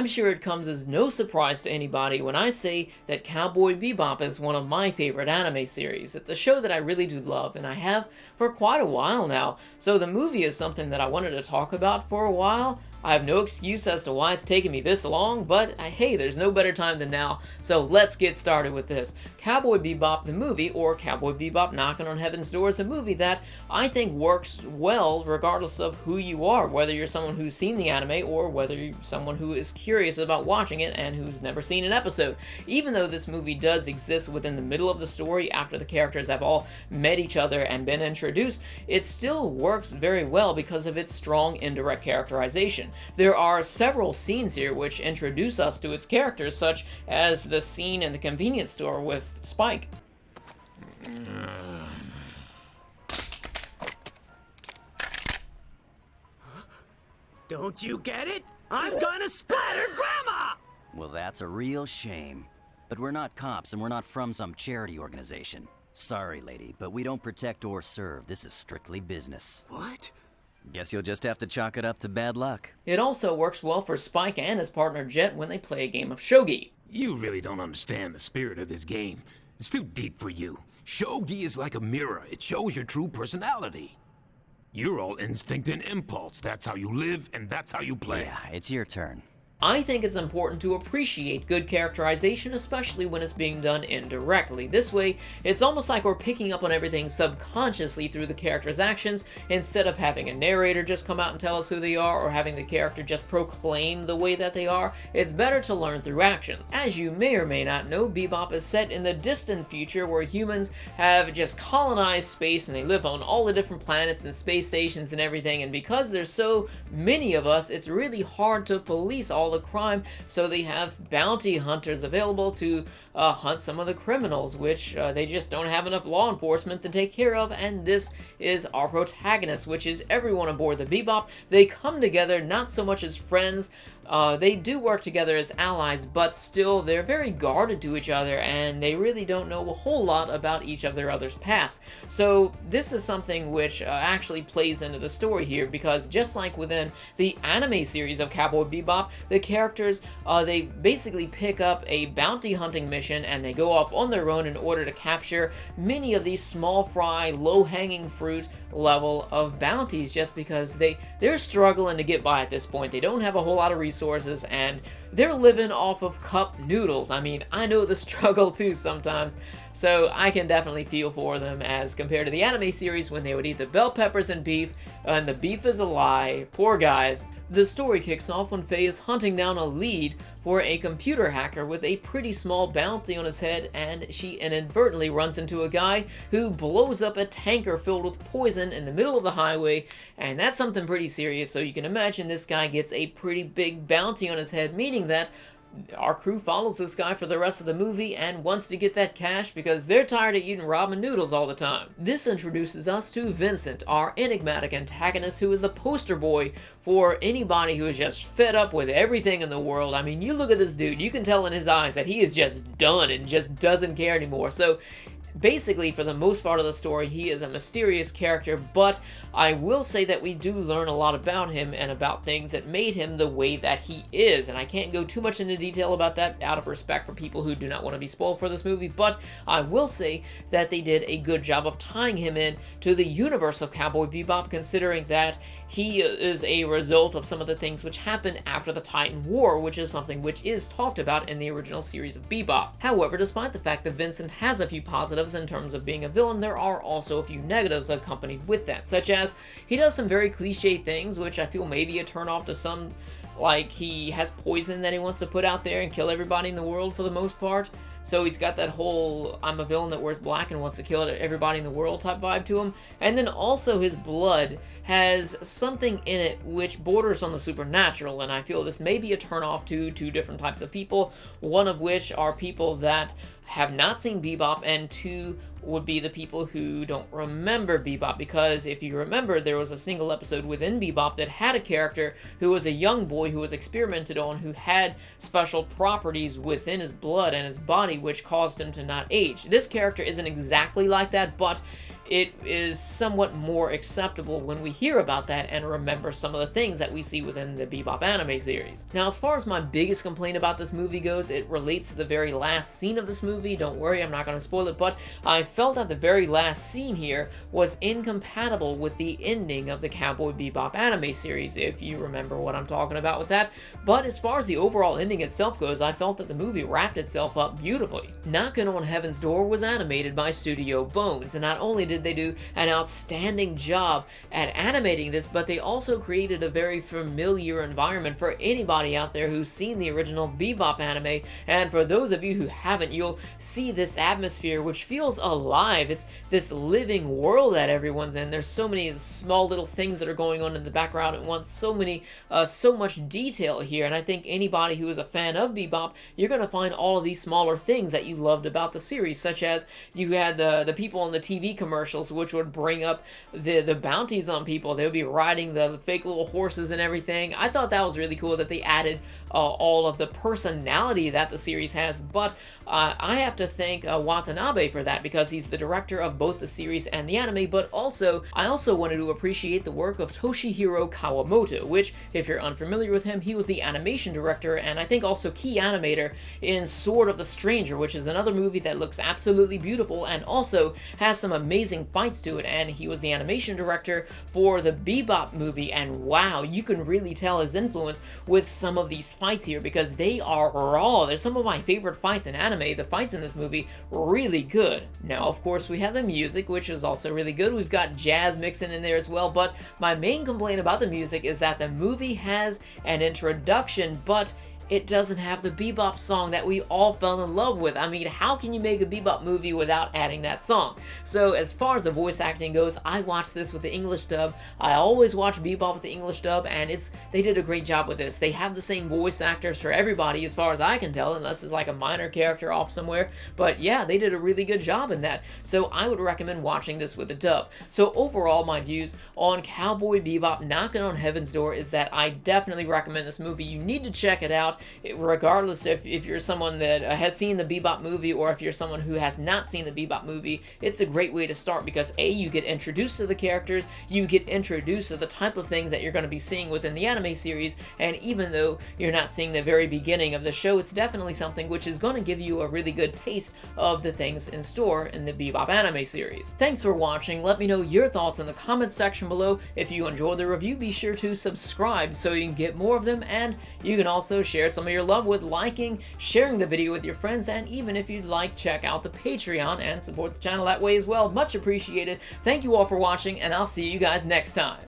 I'm sure it comes as no surprise to anybody when I say that Cowboy Bebop is one of my favorite anime series. It's a show that I really do love, and I have for quite a while now, so the movie is something that I wanted to talk about for a while. I have no excuse as to why it's taken me this long, but hey, there's no better time than now, so let's get started with this. Cowboy Bebop the movie, or Cowboy Bebop Knockin' on Heaven's Door, is a movie that I think works well regardless of who you are, whether you're someone who's seen the anime or whether you're someone who is curious about watching it and who's never seen an episode. Even though this movie does exist within the middle of the story after the characters have all met each other and been introduced, it still works very well because of its strong indirect characterization. There are several scenes here which introduce us to its characters, such as the scene in the convenience store with Spike. Don't you get it? I'm gonna splatter Grandma! Well, that's a real shame. But we're not cops and we're not from some charity organization. Sorry, lady, but we don't protect or serve. This is strictly business. What? Guess you'll just have to chalk it up to bad luck. It also works well for Spike and his partner Jet when they play a game of shogi. You really don't understand the spirit of this game. It's too deep for you. Shogi is like a mirror. It shows your true personality. You're all instinct and impulse. That's how you live, and that's how you play. Yeah, it's your turn. I think it's important to appreciate good characterization, especially when it's being done indirectly. This way, it's almost like we're picking up on everything subconsciously through the character's actions, instead of having a narrator just come out and tell us who they are, or having the character just proclaim the way that they are. It's better to learn through actions. As you may or may not know, Bebop is set in the distant future where humans have just colonized space and they live on all the different planets and space stations and everything, and because there's so many of us, it's really hard to police all the crime, so they have bounty hunters available to hunt some of the criminals, which they just don't have enough law enforcement to take care of, and this is our protagonist, which is everyone aboard the Bebop. They come together not so much as friends, they do work together as allies, but still they're very guarded to each other and they really don't know a whole lot about each of their other's past. So this is something which actually plays into the story here, because just like within the anime series of Cowboy Bebop, the characters, they basically pick up a bounty hunting mission and they go off on their own in order to capture many of these small fry, low-hanging fruit level of bounties, just because they're struggling to get by at this point. They don't have a whole lot of resources and they're living off of cup noodles. I mean, I know the struggle too sometimes, so I can definitely feel for them as compared to the anime series when they would eat the bell peppers and beef, and the beef is a lie. Poor guys. The story kicks off when Faye is hunting down a lead for a computer hacker with a pretty small bounty on his head, and she inadvertently runs into a guy who blows up a tanker filled with poison in the middle of the highway, and that's something pretty serious, so you can imagine this guy gets a pretty big bounty on his head, meaning that our crew follows this guy for the rest of the movie and wants to get that cash because they're tired of eating ramen noodles all the time. This introduces us to Vincent, our enigmatic antagonist, who is the poster boy for anybody who is just fed up with everything in the world. I mean, you look at this dude, you can tell in his eyes that he is just done and just doesn't care anymore. So basically, for the most part of the story, he is a mysterious character, but I will say that we do learn a lot about him and about things that made him the way that he is, and I can't go too much into detail about that out of respect for people who do not want to be spoiled for this movie, but I will say that they did a good job of tying him in to the universe of Cowboy Bebop, considering that he is a result of some of the things which happened after the Titan War, which is something which is talked about in the original series of Bebop. However, despite the fact that Vincent has a few positives in terms of being a villain, there are also a few negatives accompanied with that, such as he does some very cliche things, which I feel maybe a turn off to some, like he has poison that he wants to put out there and kill everybody in the world for the most part. So he's got that whole I'm a villain that wears black and wants to kill everybody in the world type vibe to him. And then also his blood has something in it which borders on the supernatural, and I feel this may be a turnoff to two different types of people, one of which are people that have not seen Bebop, and two would be the people who don't remember Bebop, because if you remember, there was a single episode within Bebop that had a character who was a young boy who was experimented on, who had special properties within his blood and his body which caused him to not age. This character isn't exactly like that, but it is somewhat more acceptable when we hear about that and remember some of the things that we see within the Bebop anime series. Now, as far as my biggest complaint about this movie goes, it relates to the very last scene of this movie. Don't worry, I'm not going to spoil it, but I felt that the very last scene here was incompatible with the ending of the Cowboy Bebop anime series, if you remember what I'm talking about with that. But as far as the overall ending itself goes, I felt that the movie wrapped itself up beautifully. Knockin' on Heaven's Door was animated by Studio Bones, and not only did they do an outstanding job at animating this, but they also created a very familiar environment for anybody out there who's seen the original Bebop anime, and for those of you who haven't, you'll see this atmosphere which feels alive. It's this living world that everyone's in. There's so many small little things that are going on in the background at once, so much detail here, and I think anybody who is a fan of Bebop, you're going to find all of these smaller things that you loved about the series, such as you had the people in the TV commercials which would bring up the bounties on people. They would be riding the fake little horses and everything. I thought that was really cool that they added all of the personality that the series has, but I have to thank Watanabe for that, because he's the director of both the series and the anime, but I also wanted to appreciate the work of Toshihiro Kawamoto, which, if you're unfamiliar with him, he was the animation director and I think also key animator in Sword of the Stranger, which is another movie that looks absolutely beautiful and also has some amazing fights to it, and he was the animation director for the Bebop movie, and wow, you can really tell his influence with some of these fights here, because they are raw. They're some of my favorite fights in anime. The fights in this movie, really good. Now, of course, we have the music, which is also really good. We've got jazz mixing in there as well, but my main complaint about the music is that the movie has an introduction, but it doesn't have the Bebop song that we all fell in love with. I mean, how can you make a Bebop movie without adding that song? So as far as the voice acting goes, I watched this with the English dub. I always watch Bebop with the English dub, and they did a great job with this. They have the same voice actors for everybody as far as I can tell, unless it's like a minor character off somewhere. But yeah, they did a really good job in that. So I would recommend watching this with the dub. So overall, my views on Cowboy Bebop Knockin' on Heaven's Door is that I definitely recommend this movie. You need to check it out. Regardless if you're someone that has seen the Bebop movie or if you're someone who has not seen the Bebop movie, it's a great way to start, because A, you get introduced to the characters, you get introduced to the type of things that you're going to be seeing within the anime series, and even though you're not seeing the very beginning of the show, it's definitely something which is going to give you a really good taste of the things in store in the Bebop anime series. Thanks for watching. Let me know your thoughts in the comments section below. If you enjoyed the review, be sure to subscribe so you can get more of them, and you can also share some of your love with liking, sharing the video with your friends, and even if you'd like, check out the Patreon and support the channel that way as well. Much appreciated. Thank you all for watching, and I'll see you guys next time.